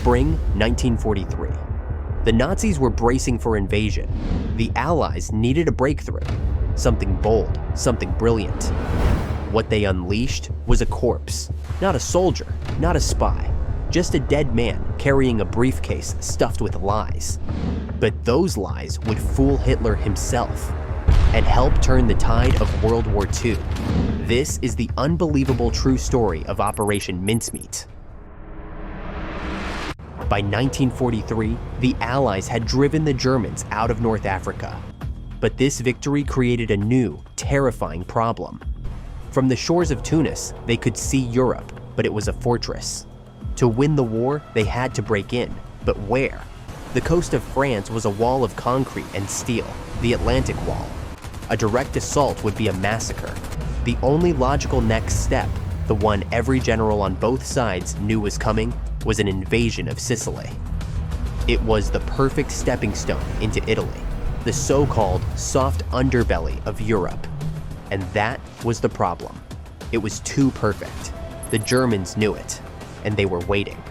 Spring 1943. The Nazis were bracing for invasion. The Allies needed a breakthrough. Something bold, something brilliant. What they unleashed was a corpse. Not a soldier, not a spy. Just a dead man carrying a briefcase stuffed with lies. But those lies would fool Hitler himself and help turn the tide of World War II. This is the unbelievable true story of Operation Mincemeat. By 1943, the Allies had driven the Germans out of North Africa. But this victory created a new, terrifying problem. From the shores of Tunis, they could see Europe, but it was a fortress. To win the war, they had to break in, but where? The coast of France was a wall of concrete and steel, the Atlantic Wall. A direct assault would be a massacre. The only logical next step, the one every general on both sides knew was coming, was an invasion of Sicily. It was the perfect stepping stone into Italy, the so-called soft underbelly of Europe. And that was the problem. It was too perfect. The Germans knew it, and they were waiting.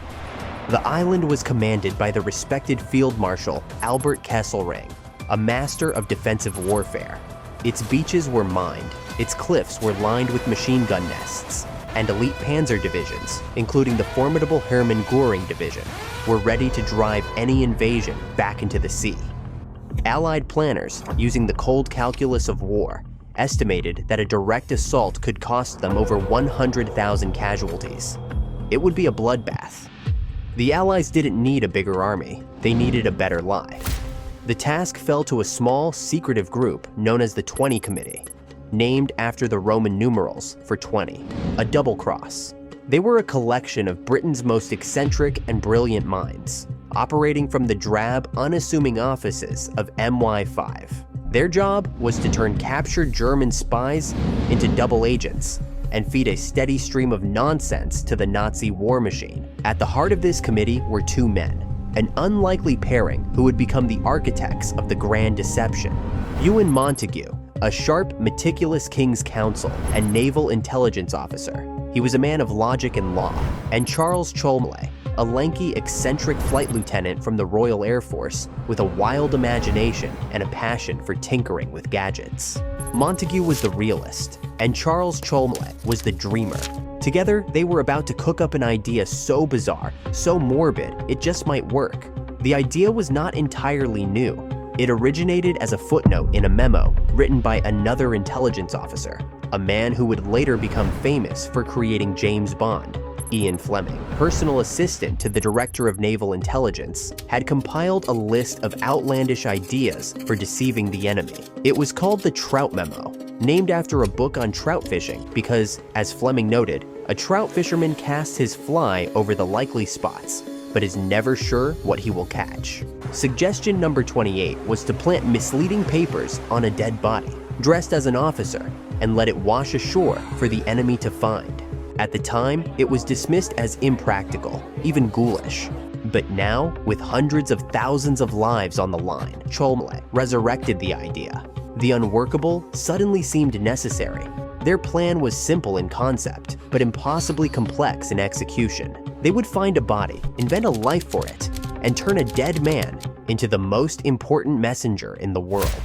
The island was commanded by the respected Field Marshal Albert Kesselring, a master of defensive warfare. Its beaches were mined, its cliffs were lined with machine gun nests, and elite panzer divisions, including the formidable Hermann Göring division, were ready to drive any invasion back into the sea. Allied planners, using the cold calculus of war, estimated that a direct assault could cost them over 100,000 casualties. It would be a bloodbath. The Allies didn't need a bigger army, they needed a better lie. The task fell to a small, secretive group known as the 20 Committee, named after the Roman numerals for 20, a double cross. They were a collection of Britain's most eccentric and brilliant minds, operating from the drab, unassuming offices of MI5. Their job was to turn captured German spies into double agents and feed a steady stream of nonsense to the Nazi war machine. At the heart of this committee were two men, an unlikely pairing who would become the architects of the grand deception. Ewan Montagu, a sharp, meticulous King's Counsel and naval intelligence officer. He was a man of logic and law. And Charles Cholmeley, a lanky, eccentric flight lieutenant from the Royal Air Force with a wild imagination and a passion for tinkering with gadgets. Montagu was the realist, and Charles Cholmeley was the dreamer. Together, they were about to cook up an idea so bizarre, so morbid, it just might work. The idea was not entirely new. It originated as a footnote in a memo written by another intelligence officer, a man who would later become famous for creating James Bond. Ian Fleming, personal assistant to the Director of Naval Intelligence, had compiled a list of outlandish ideas for deceiving the enemy. It was called the Trout Memo, named after a book on trout fishing because, as Fleming noted, a trout fisherman casts his fly over the likely spots, but is never sure what he will catch. Suggestion number 28 was to plant misleading papers on a dead body, dressed as an officer, and let it wash ashore for the enemy to find. At the time, it was dismissed as impractical, even ghoulish. But now, with hundreds of thousands of lives on the line, Cholmeley resurrected the idea. The unworkable suddenly seemed necessary. Their plan was simple in concept, but impossibly complex in execution. They would find a body, invent a life for it, and turn a dead man into the most important messenger in the world.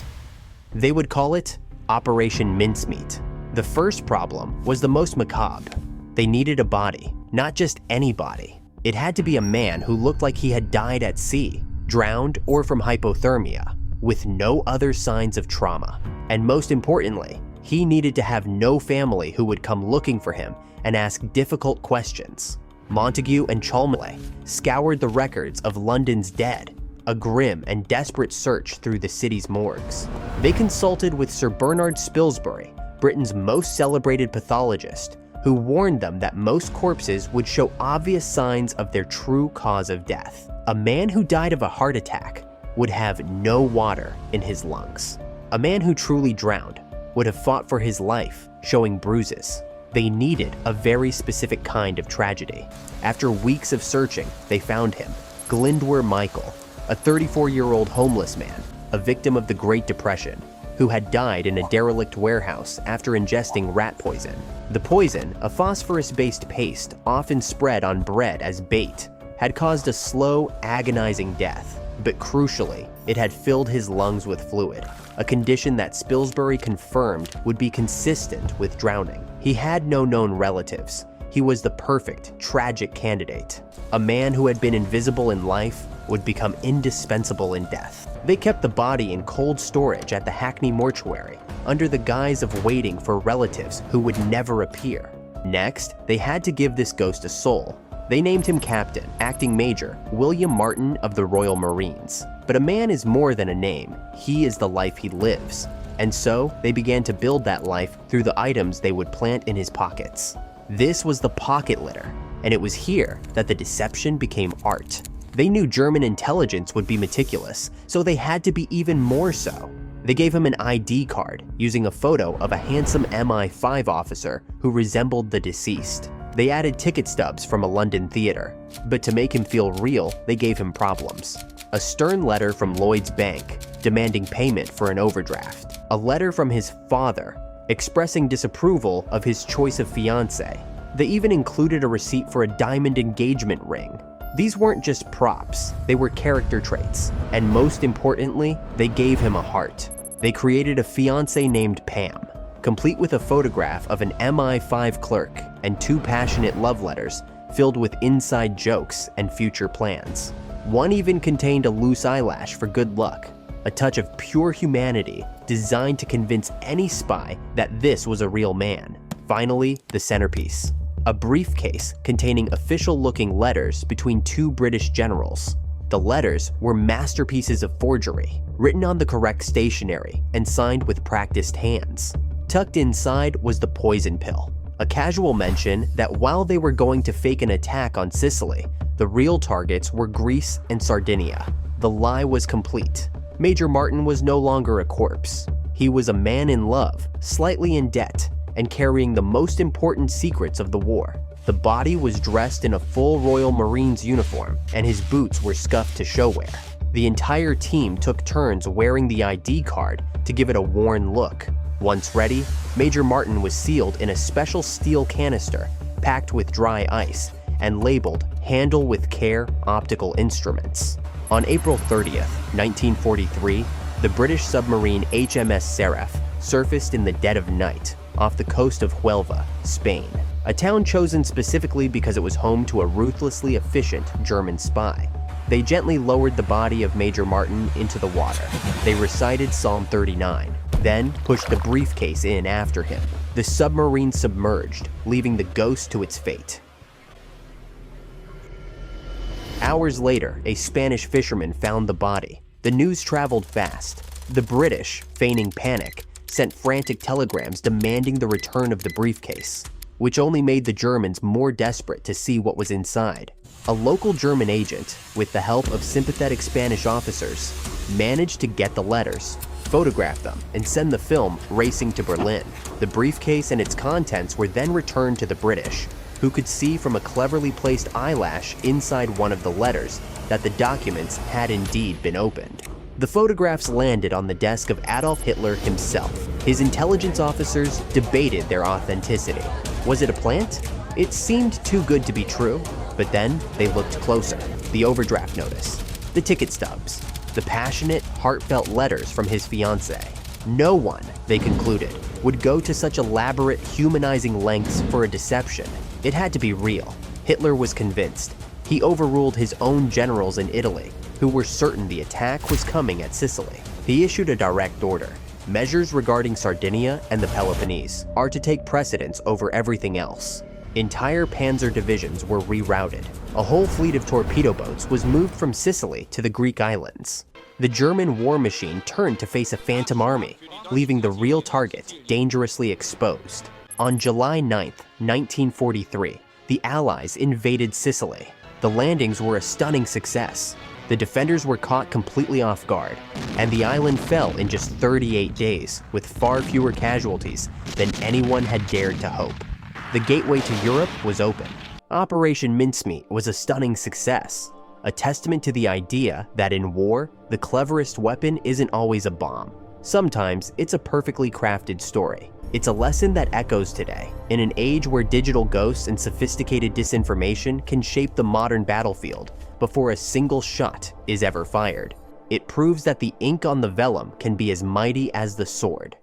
They would call it Operation Mincemeat. The first problem was the most macabre. They needed a body, not just any body. It had to be a man who looked like he had died at sea, drowned, or from hypothermia, with no other signs of trauma. And most importantly, he needed to have no family who would come looking for him and ask difficult questions. Montagu and Cholmeley scoured the records of London's dead, a grim and desperate search through the city's morgues. They consulted with Sir Bernard Spilsbury, Britain's most celebrated pathologist, who warned them that most corpses would show obvious signs of their true cause of death. A man who died of a heart attack would have no water in his lungs. A man who truly drowned would have fought for his life, showing bruises. They needed a very specific kind of tragedy. After weeks of searching, they found him, Glyndwr Michael, a 34-year-old homeless man, a victim of the Great Depression, who had died in a derelict warehouse after ingesting rat poison. The poison, a phosphorus-based paste often spread on bread as bait, had caused a slow, agonizing death, but crucially, it had filled his lungs with fluid, a condition that Spilsbury confirmed would be consistent with drowning. He had no known relatives. He was the perfect, tragic candidate. A man who had been invisible in life would become indispensable in death. They kept the body in cold storage at the Hackney mortuary, under the guise of waiting for relatives who would never appear. Next, they had to give this ghost a soul. They named him Captain, Acting Major William Martin of the Royal Marines. But a man is more than a name. He is the life he lives. And so, they began to build that life through the items they would plant in his pockets. This was the pocket litter, and it was here that the deception became art. They knew German intelligence would be meticulous, so they had to be even more so. They gave him an ID card using a photo of a handsome MI5 officer who resembled the deceased. They added ticket stubs from a London theater, but to make him feel real, they gave him problems. A stern letter from Lloyd's Bank demanding payment for an overdraft. A letter from his father expressing disapproval of his choice of fiancée. They even included a receipt for a diamond engagement ring. These weren't just props, they were character traits. And most importantly, they gave him a heart. They created a fiancée named Pam, complete with a photograph of an MI5 clerk and 2 passionate love letters filled with inside jokes and future plans. One even contained a loose eyelash for good luck, a touch of pure humanity designed to convince any spy that this was a real man. Finally, the centerpiece. A briefcase containing official-looking letters between 2 British generals. The letters were masterpieces of forgery, written on the correct stationery and signed with practiced hands. Tucked inside was the poison pill, a casual mention that while they were going to fake an attack on Sicily, the real targets were Greece and Sardinia. The lie was complete. Major Martin was no longer a corpse. He was a man in love, slightly in debt, and carrying the most important secrets of the war. The body was dressed in a full Royal Marines uniform, and his boots were scuffed to show wear. The entire team took turns wearing the ID card to give it a worn look. Once ready, Major Martin was sealed in a special steel canister packed with dry ice and labeled "Handle with Care Optical Instruments." On April 30th, 1943, the British submarine HMS Seraph surfaced in the dead of night off the coast of Huelva, Spain, a town chosen specifically because it was home to a ruthlessly efficient German spy. They gently lowered the body of Major Martin into the water. They recited Psalm 39, then pushed the briefcase in after him. The submarine submerged, leaving the ghost to its fate. Hours later, a Spanish fisherman found the body. The news traveled fast. The British, feigning panic, sent frantic telegrams demanding the return of the briefcase, which only made the Germans more desperate to see what was inside. A local German agent, with the help of sympathetic Spanish officers, managed to get the letters, photograph them, and send the film racing to Berlin. The briefcase and its contents were then returned to the British, who could see from a cleverly placed eyelash inside one of the letters that the documents had indeed been opened. The photographs landed on the desk of Adolf Hitler himself. His intelligence officers debated their authenticity. Was it a plant? It seemed too good to be true, but then they looked closer. The overdraft notice, the ticket stubs, the passionate, heartfelt letters from his fiancée. No one, they concluded, would go to such elaborate, humanizing lengths for a deception. It had to be real. Hitler was convinced. He overruled his own generals in Italy, who were certain the attack was coming at Sicily. He issued a direct order. Measures regarding Sardinia and the Peloponnese are to take precedence over everything else. Entire panzer divisions were rerouted. A whole fleet of torpedo boats was moved from Sicily to the Greek islands. The German war machine turned to face a phantom army, leaving the real target dangerously exposed. On July 9th, 1943, the Allies invaded Sicily. The landings were a stunning success. The defenders were caught completely off guard, and the island fell in just 38 days, with far fewer casualties than anyone had dared to hope. The gateway to Europe was open. Operation Mincemeat was a stunning success, a testament to the idea that in war, the cleverest weapon isn't always a bomb. Sometimes it's a perfectly crafted story. It's a lesson that echoes today, in an age where digital ghosts and sophisticated disinformation can shape the modern battlefield before a single shot is ever fired. It proves that the ink on the vellum can be as mighty as the sword.